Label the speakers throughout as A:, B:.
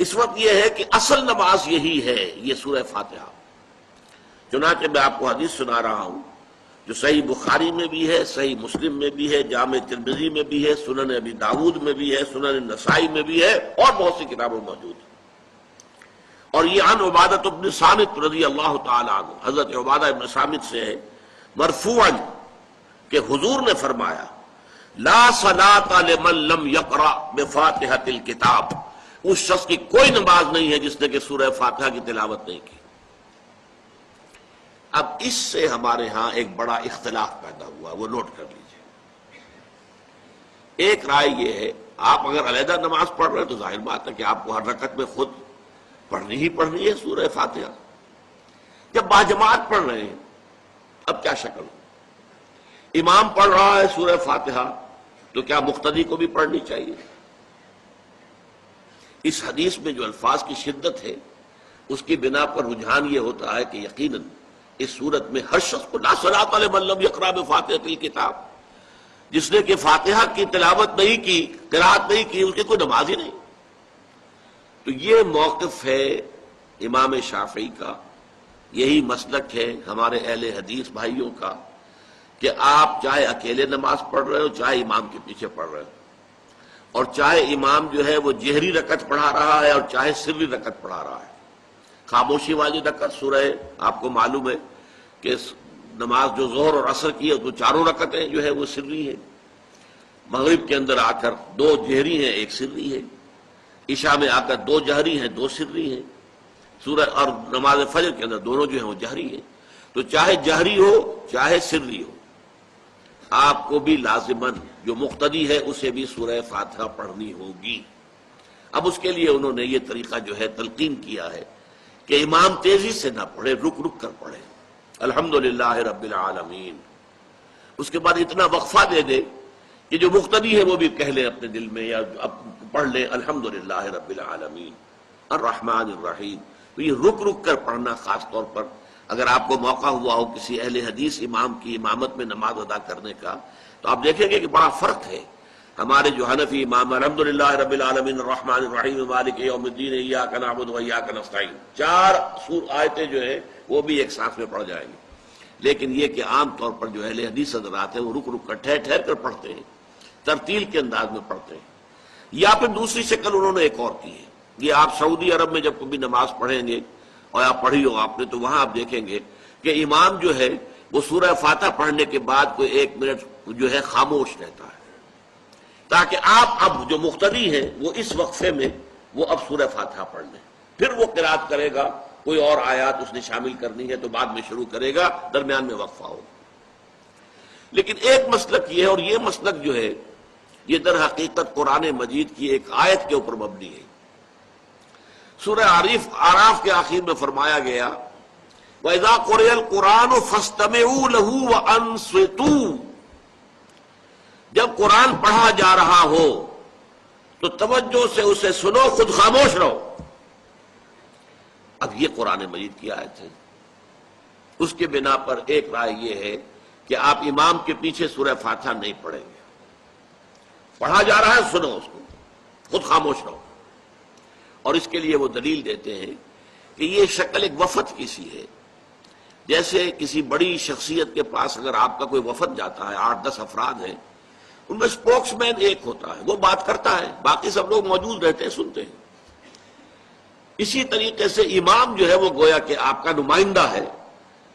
A: اس وقت یہ ہے کہ اصل نماز یہی ہے، یہ سورہ فاتحہ۔ چنانچہ میں آپ کو حدیث سنا رہا ہوں جو صحیح بخاری میں بھی ہے، صحیح مسلم میں بھی ہے، جامع ترمذی میں بھی ہے، سنن ابی داود میں بھی ہے، سنن نسائی میں بھی ہے، اور بہت سی کتابوں میں موجود ہے۔ اور یہ عن عبادہ بن صامت رضی اللہ تعالی عنہ، حضرت عبادہ بن صامت سے ہے مرفوعا کہ حضور نے فرمایا لا صلاۃ لمن لم یقرأ بفاتحۃ الکتاب، اس شخص کی کوئی نماز نہیں ہے جس نے کہ سورہ فاتحہ کی تلاوت نہیں کی۔ اب اس سے ہمارے ہاں ایک بڑا اختلاف پیدا ہوا، وہ نوٹ کر لیجئے۔ ایک رائے یہ ہے آپ اگر علیحدہ نماز پڑھ رہے ہیں تو ظاہر بات ہے کہ آپ کو ہر رکعت میں خود پڑھنی ہی پڑھنی ہے سورہ فاتحہ۔ جب باجماعت پڑھ رہے ہیں اب کیا شکل ہو؟ امام پڑھ رہا ہے سورہ فاتحہ تو کیا مقتدی کو بھی پڑھنی چاہیے؟ اس حدیث میں جو الفاظ کی شدت ہے اس کی بنا پر رجحان یہ ہوتا ہے کہ یقیناً اس صورت میں ہر شخص کو لا صلاۃ لمن لم یقرأ بفاتحۃ الکتاب، جس نے کہ فاتحہ کی تلاوت نہیں کی، قرأت نہیں کی، اس کی کوئی نماز ہی نہیں۔ تو یہ موقف ہے امام شافعی کا، یہی مسلک ہے ہمارے اہل حدیث بھائیوں کا کہ آپ چاہے اکیلے نماز پڑھ رہے ہو، چاہے امام کے پیچھے پڑھ رہے ہو، اور چاہے امام جو ہے وہ جہری رکعت پڑھا رہا ہے اور چاہے سری رکعت پڑھا رہا ہے۔ خاموشی والی رکعت سورہ آپ کو معلوم ہے کہ نماز جو ظہر اور عصر کی ہے تو چاروں رکعتیں جو ہے وہ سری ہے، مغرب کے اندر آ کر دو جہری ہیں ایک سری ہے، عشاء میں آ کر دو جہری ہیں دو سری ہیں، سورہ اور نماز فجر کے اندر دونوں جو ہیں وہ جہری ہیں۔ تو چاہے جہری ہو چاہے سری ہو آپ کو بھی لازماً جو مقتدی ہے اسے بھی سورہ فاتحہ پڑھنی ہوگی۔ اب اس کے لیے انہوں نے یہ طریقہ جو ہے تلقین کیا ہے کہ امام تیزی سے نہ پڑھے، رک رک کر پڑھے الحمدللہ رب العالمین، اس کے بعد اتنا وقفہ دے دے کہ جو مقتدی ہے وہ بھی کہہ لے اپنے دل میں یا پڑھ لے الحمدللہ رب العالمین الرحمن الرحیم۔ تو یہ رک رک کر پڑھنا، خاص طور پر اگر آپ کو موقع ہوا ہو کسی اہل حدیث امام کی امامت میں نماز ادا کرنے کا تو آپ دیکھیں گے کہ بڑا فرق ہے۔ ہمارے جو حنفی امام الحمدللہ رب العالمین الرحمن الرحیم مالک یوم الدین ایاک نعبد و ایاک نستعین، چار آیتیں جو ہیں وہ بھی ایک ساتھ میں پڑھ جائیں گے، لیکن یہ کہ عام طور پر جو اہل حدیث حضرات ہیں وہ رک رک کر ٹھہر ٹھہر کر پڑھتے ہیں، ترتیل کے انداز میں پڑھتے ہیں۔ یا پھر دوسری شکل انہوں نے ایک اور کی ہے، یہ آپ سعودی عرب میں جب کبھی نماز پڑھیں گے اور آپ پڑھی ہو آپ نے تو وہاں آپ دیکھیں گے کہ امام جو ہے وہ سورہ فاتحہ پڑھنے کے بعد کوئی 1 منٹ جو ہے خاموش رہتا ہے تاکہ آپ اب جو مقتدی ہیں وہ اس وقفے میں وہ اب سورہ فاتحہ پڑھ لیں، پھر وہ قرات کرے گا، کوئی اور آیات اس نے شامل کرنی ہے تو بعد میں شروع کرے گا، درمیان میں وقفہ ہوگا۔ لیکن ایک مسلک یہ ہے، اور یہ مسلک جو ہے یہ در حقیقت قرآن مجید کی ایک آیت کے اوپر مبنی ہے۔ سورہ اعراف کے آخر میں فرمایا گیا وَإِذَا قُرِئَ الْقُرْآنُ فَاسْتَمِعُوا لَهُ وَأَنصِتُوا، جب قرآن پڑھا جا رہا ہو تو توجہ سے اسے سنو، خود خاموش رہو۔ اب یہ قرآن مجید کی آیت ہے، اس کے بنا پر ایک رائے یہ ہے کہ آپ امام کے پیچھے سورہ فاتحہ نہیں پڑھیں گے، پڑھا جا رہا ہے سنو اس کو، خود خاموش رہو۔ اور اس کے لیے وہ دلیل دیتے ہیں کہ یہ شکل ایک وفد کی سی ہے، جیسے کسی بڑی شخصیت کے پاس اگر آپ کا کوئی وفد جاتا ہے، 8-10 افراد ہیں، ان میں اسپوکس مین ایک ہوتا ہے، وہ بات کرتا ہے، باقی سب لوگ موجود رہتے ہیں، سنتے ہیں۔ اسی طریقے سے امام جو ہے وہ گویا کہ آپ کا نمائندہ ہے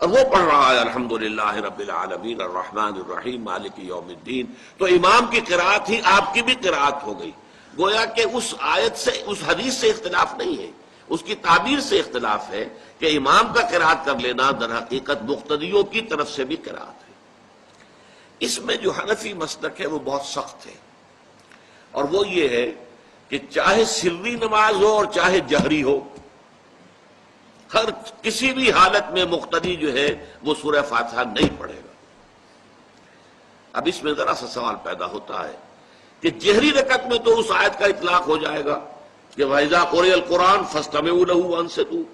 A: اور وہ پڑھ رہا ہے الحمدللہ رب العالمین الرحمن الرحیم مالک یوم الدین، تو امام کی قرات ہی آپ کی بھی قرات ہو گئی۔ گویا کہ اس آیت سے، اس حدیث سے اختلاف نہیں ہے، اس کی تعبیر سے اختلاف ہے کہ امام کا قرات کر لینا در حقیقت مقتدیوں کی طرف سے بھی قرات ہے۔ اس میں جو حنفی مسلک ہے وہ بہت سخت ہے، اور وہ یہ ہے کہ چاہے سری نماز ہو اور چاہے جہری ہو، ہر کسی بھی حالت میں مقتدی جو ہے وہ سورہ فاتحہ نہیں پڑھے گا۔ اب اس میں ذرا سا سوال پیدا ہوتا ہے کہ جہری رکعت میں تو اس آیت کا اطلاق ہو جائے گا کہ وَإِذَا قُرِئَ الْقُرْآنُ فَاسْتَمِعُوا لَهُ وَأَنصِتُوا،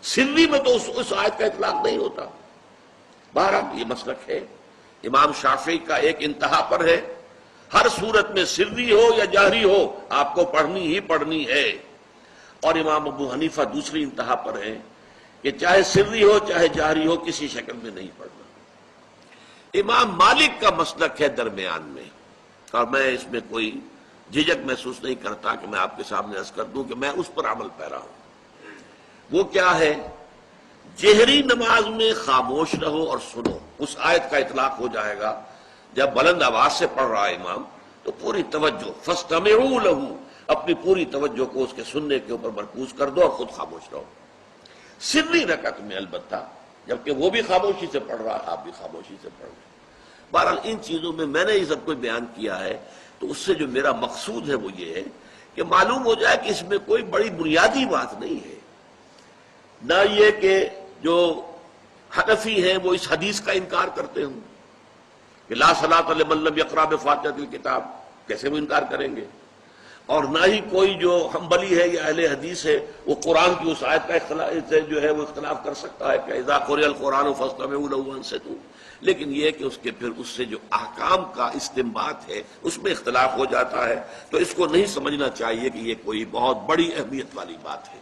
A: سری میں تو اس آیت کا اطلاق نہیں ہوتا۔ بہرحال یہ مسلک ہے امام شافعی کا، ایک انتہا پر ہے، ہر صورت میں سری ہو یا جہری ہو آپ کو پڑھنی ہی پڑھنی ہے۔ اور امام ابو حنیفہ دوسری انتہا پر ہیں کہ چاہے سری ہو چاہے جہری ہو کسی شکل میں نہیں پڑھنا۔ امام مالک کا مسلک ہے درمیان میں، اور میں اس میں کوئی جھجک محسوس نہیں کرتا کہ میں آپ کے سامنے عرض کر دوں کہ میں اس پر عمل پیرا ہوں۔ وہ کیا ہے؟ جہری نماز میں خاموش رہو اور سنو۔ اس آیت کا اطلاق ہو جائے گا جب بلند آواز سے پڑھ رہا ہے امام تو پوری توجہ، فاستمعوا لہ، اپنی پوری توجہ کو اس کے سننے کے اوپر مرکوز کر دو اور خود خاموش رہو۔ سری رکعت میں البتہ جبکہ وہ بھی خاموشی سے پڑھ رہا ہے، آپ بھی خاموشی سے پڑھ رہے ہیں۔ بہرحال ان چیزوں میں میں نے یہ سب کچھ بیان کیا ہے تو اس سے جو میرا مقصود ہے وہ یہ ہے کہ معلوم ہو جائے کہ اس میں کوئی بڑی بنیادی بات نہیں ہے، نہ یہ کہ جو حنفی ہیں وہ اس حدیث کا انکار کرتے ہوں کہ لا صلاۃ لمن لم یقرأ بفاتحۃ الکتاب، کیسے وہ انکار کریں گے، اور نہ ہی کوئی جو حنبلی ہے یا اہل حدیث ہے وہ قرآن کی اس آیت کا اختلاف سے جو ہے وہ اختلاف کر سکتا ہے کہ اذا قرئ القرآن فاستمعوا لہ وانصتوا، لیکن یہ کہ اس کے پھر اس سے جو احکام کا استنباط ہے اس میں اختلاف ہو جاتا ہے، تو اس کو نہیں سمجھنا چاہیے کہ یہ کوئی بہت بڑی اہمیت والی بات ہے۔